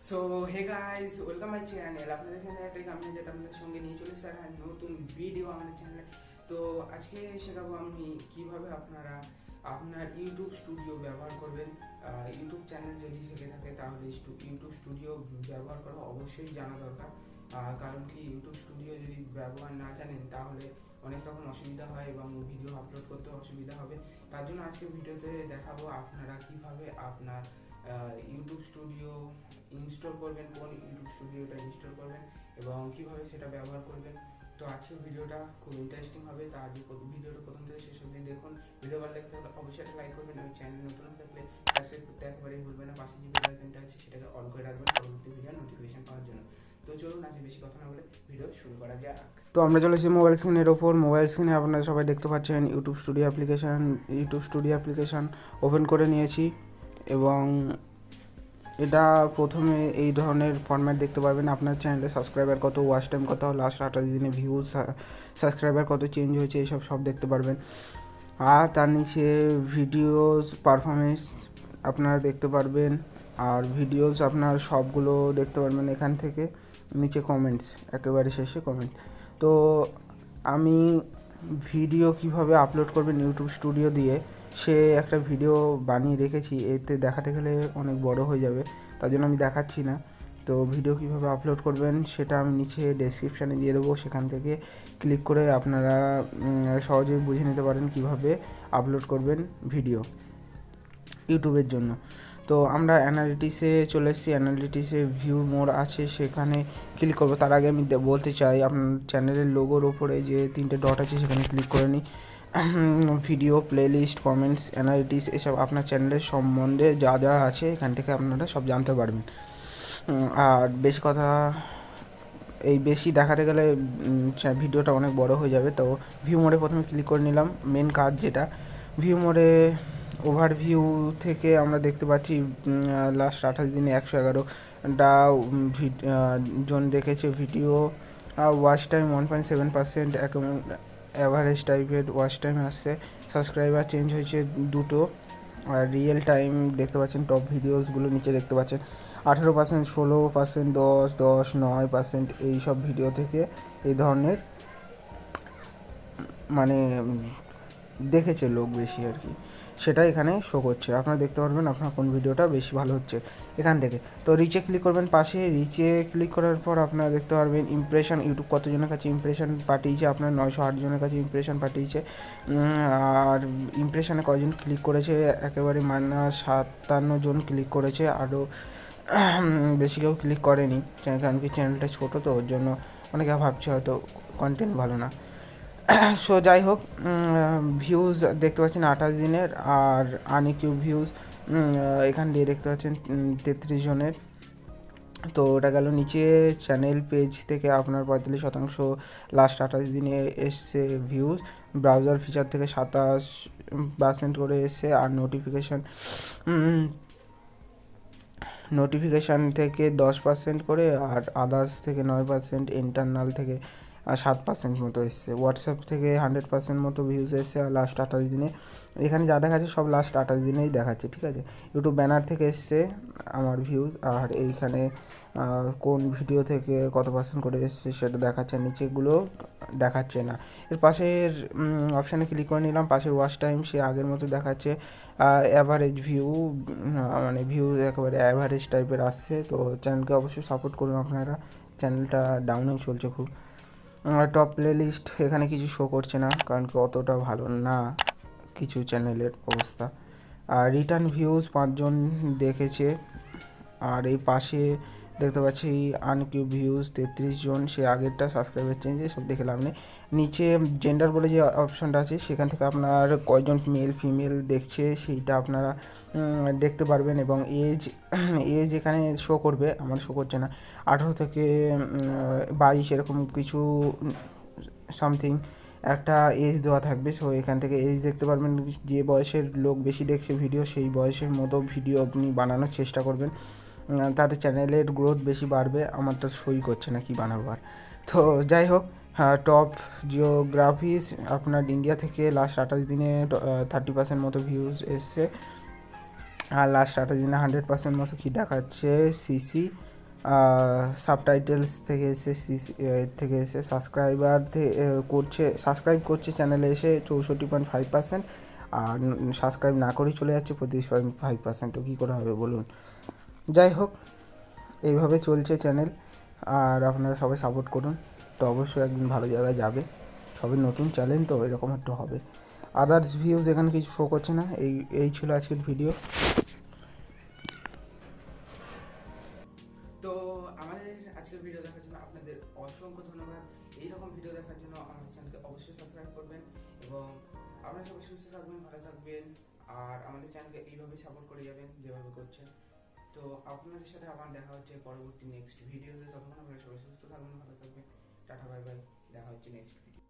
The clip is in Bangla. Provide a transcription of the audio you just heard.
So hey guys, welcome my channel. আপনাদের চ্যানেলে একটা আমি যেটা আপনাদের সঙ্গে নিয়ে চলে এসেছি আর নতুন ভিডিও আমাদের চ্যানেলে। তো আজকে শেখাবো আমি কিভাবে আপনারা আপনার ইউটিউব স্টুডিও ব্যবহার করবেন। ইউটিউব চ্যানেল যদি থেকে থাকে তাহলে ইউটিউব স্টুডিও ব্যবহার করা অবশ্যই জানা দরকার। কারণ কি, ইউটিউব স্টুডিও যদি ব্যবহার না জানেন তাহলে অনেক রকম অসুবিধা হয় এবং ভিডিও আপলোড করতে অসুবিধা হবে। তার জন্য আজকে ভিডিওতে দেখাবো আপনারা কিভাবে আপনার ইউটিউব স্টুডিও ইনস্টল করবেন, কোন ইউটিউব স্টুডিওটা ইনস্টল করবেন এবং কিভাবে সেটা ব্যবহার করবেন। তো আজকের ভিডিওটা খুব ইন্টারেস্টিং হবে। তা আজকে ভিডিওটা প্রথম থেকে শেষ অবধি দেখুন। ভিডিও ভালো লাগলে তাহলে অবশ্যই একটা লাইক করবেন এবং চ্যানেল নতুন থাকলে সাবস্ক্রাইব করতে একেবারেই ভুলবেন না। পাশে যে বেল আইকনটা আছে সেটাকে অন করে রাখবেন পরবর্তী ভিডিওর নোটিফিকেশন পাওয়ার জন্য। তো চলুন আজকে বেশি কথা না বলে ভিডিও শুরু করা যাক। তো আমরা চলে এসেছি মোবাইল স্ক্রিনের ওপর। মোবাইল স্ক্রিনে আপনারা সবাই দেখতে পাচ্ছেন ইউটিউব স্টুডিও অ্যাপ্লিকেশান ওপেন করে নিয়েছি এবং এটা প্রথমে এই ধরনের ফরম্যাট দেখতে পারবেন। আপনার চ্যানেলে সাবস্ক্রাইবার কত, ওয়াচ টাইম কত, লাস্ট 28 দিনে ভিউজ, সাবস্ক্রাইবার কত চেঞ্জ হয়েছে, এইসব সব দেখতে পারবেন। আর তার নিচে ভিডিওস পারফরমেন্স আপনারা দেখতে পারবেন। আর ভিডিওস আপনার সবগুলো দেখতে পারবেন এখান থেকে। নিচে কমেন্টস, একেবারে শেষে কমেন্ট। তো আমি ভিডিও কিভাবে আপলোড করবেন ইউটিউব স্টুডিও দিয়ে সে একটা ভিডিও বানিয়ে রেখেছি। এতে দেখাতে গেলে অনেক বড় হয়ে যাবে, তার জন্য আমি দেখাচ্ছি না। তো ভিডিও কিভাবে আপলোড করবেন সেটা আমি নিচে ডেসক্রিপশানে দিয়ে দেবো, সেখান থেকে ক্লিক করে আপনারা সহজেই বুঝে নিতে পারেন কিভাবে আপলোড করবেন ভিডিও ইউটিউবের জন্য। তো আমরা অ্যানালিটিক্সে চলে এসেছি। অ্যানালিটিক্সে ভিউ মোর আছে, সেখানে ক্লিক করবো। তার আগে আমি বলতে চাই, আপনার চ্যানেলের লোগোর ওপরে যে 3টে ডট আছে সেখানে ক্লিক করে নিই। ভিডিও, প্লেলিস্ট, কমেন্টস, অ্যানালিটিক্স, এসব আপনার চ্যানেলের সম্বন্ধে যা যা আছে এখান থেকে আপনারা সব জানতে পারবেন। আর বেশি দেখাতে গেলে ভিডিওটা অনেক বড় হয়ে যাবে। তো ভিউ মোডে প্রথমে ক্লিক করে নিলাম। মেন কাজ যেটা, ভিউ মোডে ওভারভিউ থেকে আমরা দেখতে পাচ্ছি লাস্ট 28 দিনে 111টা জন দেখেছে ভিডিও। ওয়াচ টাইম 1.7%, অ্যাভারেজ টাইপের ওয়াচ টাইম আসছে। সাবস্ক্রাইবার চেঞ্জ হয়েছে 2টো। আর রিয়েল টাইম দেখতে পাচ্ছেন, টপ ভিডিওসগুলো নিচে দেখতে পাচ্ছেন। 18%, 16%, 10, 10, 9% এই সব ভিডিও থেকে এই ধরনের মানে দেখেছে লোক বেশি আর কি, সেটা এখানে শো করছে। আপনারা দেখতে পারবেন আপনার কোন ভিডিওটা বেশি ভালো হচ্ছে এখান থেকে। তো রিচে ক্লিক করবেন। পাশে রিচে ক্লিক করার পর আপনারা দেখতে পারবেন ইমপ্রেশন, ইউটিউব কতজনের কাছে ইমপ্রেশন পাঠিয়েছে। আপনার 908 জনের কাছে ইমপ্রেশন পাঠিয়েছে। আর ইমপ্রেশনে কয়জন ক্লিক করেছে, একেবারে -57 জন ক্লিক করেছে। আরও বেশি কেউ ক্লিক করেনি, কারণ কি চ্যানেলটা ছোটো, তো ওর জন্য অনেকে ভাবছে হয়তো কন্টেন্ট ভালো না। সো যাই হোক, ভিউজ দেখতে পাচ্ছেন 28 দিনের। আর আনইকিউ ভিউজ এখান দিয়ে দেখতে পাচ্ছেন 33 জনের। তো ওটা গেল নিচে চ্যানেল পেজ থেকে আপনার 45% লাস্ট 28 দিনে এসছে ভিউজ। ব্রাউজার ফিচার থেকে 27% করে এসছে। আর নোটিফিকেশান থেকে 10% করে, আর আদার্স থেকে 9%, ইন্টারনাল থেকে 7% মতো এসছে। হোয়াটসঅ্যাপ থেকে 100% মতো ভিউজ এসছে আর লাস্ট 28 দিনে। এখানে যা দেখাচ্ছে সব লাস্ট 28 দিনেই দেখাচ্ছে, ঠিক আছে। ইউটিউব ব্যানার থেকে এসছে আমার ভিউজ। আর এইখানে কোন ভিডিও থেকে কত % করে এসছে সেটা দেখাচ্ছে, নিচেগুলো দেখাচ্ছে না। এর পাশের অপশানে ক্লিক করে নিলাম। পাশের ওয়াচ টাইম সে আগের মতো দেখাচ্ছে। অ্যাভারেজ ভিউ, মানে ভিউ একেবারে অ্যাভারেজ টাইপের আসছে। তো চ্যানেলকে অবশ্যই সাপোর্ট করুন আপনারা, চ্যানেলটা ডাউনেই চলছে খুব। টপ প্লে লিস্ট এখানে কিছু শো করছে না, কারণ কি অতটা ভালো না কিছু চ্যানেলের অবস্থা। আর রিটার্ন ভিউজ 5 জন দেখেছে। আর এই পাশে দেখতে পাচ্ছি আনকিউ ভিউজ 33 জন, সে আগেরটা সাবস্ক্রাইবার চেঞ্জে সব দেখে লাভ নেই। নিচে জেন্ডার বলে যে অপশানটা আছে সেখান থেকে আপনার কয়জন মেল ফিমেল দেখছে সেইটা আপনারা দেখতে পারবেন। এবং এজ এখানে শো করবে, আমার শো করছে না। 18 থেকে 22 এরকম কিছু সামথিং একটা এজ দেওয়া থাকবে। সো এখান থেকে এজ দেখতে পারবেন। যে বয়সের লোক বেশি দেখছে ভিডিও, সেই বয়সের মতো ভিডিও আপনি বানানোর চেষ্টা করবেন, তাতে চ্যানেলের গ্রোথ বেশি বাড়বে। আমার তো সই করছে না কি বানাবো আর। তো যাই হোক, টপ জিওগ্রাফিস আপনার ইন্ডিয়া থেকে লাস্ট 28 দিনে 30% মতো ভিউজ এসছে। আর লাস্ট 28 দিনে 100% মতো কী দেখাচ্ছে, সিসি সাবটাইটেলস থেকে এসে থেকে এসে সাবস্ক্রাইব করছে চ্যানেলে এসে 64.5%, আর সাবস্ক্রাইব না করেই চলে যাচ্ছে 25.5%। তো কী করে হবে বলুন? যাই হোক, এইভাবে চলছে চ্যানেল, আর আপনারা সবাই সাপোর্ট করুন। তো অবশ্যই একদিন ভালো জায়গায় যাবে। সবই নতুন চ্যানেল তো এরকম একটু হবে। আদার্স ভিউজ এখানে কিছু শো করছে না। এই ছিল আজকের ভিডিও। তো আমাদের আজকের ভিডিও দেখার জন্য আপনাদের অসংখ্য ধন্যবাদ। এইরকম ভিডিও দেখার জন্য আমাদের চ্যানেলকে অবশ্যই সাবস্ক্রাইব করবেন এবং আপনারা সবাই সুস্থ থাকবেন, ভালো থাকবেন, আর আমাদের চ্যানেলকে এইভাবে সাপোর্ট করে যাবেন যেভাবে করছেন। তো আপনাদের সাথে আবার দেখা হচ্ছে পরবর্তী নেক্সট ভিডিওতে। ততক্ষণ আপনারা সবাই সুস্থ থাকবেন, ভালো থাকবেন। Tata, bye bye. দেখা হচ্ছে নেক্সট ভিডিও।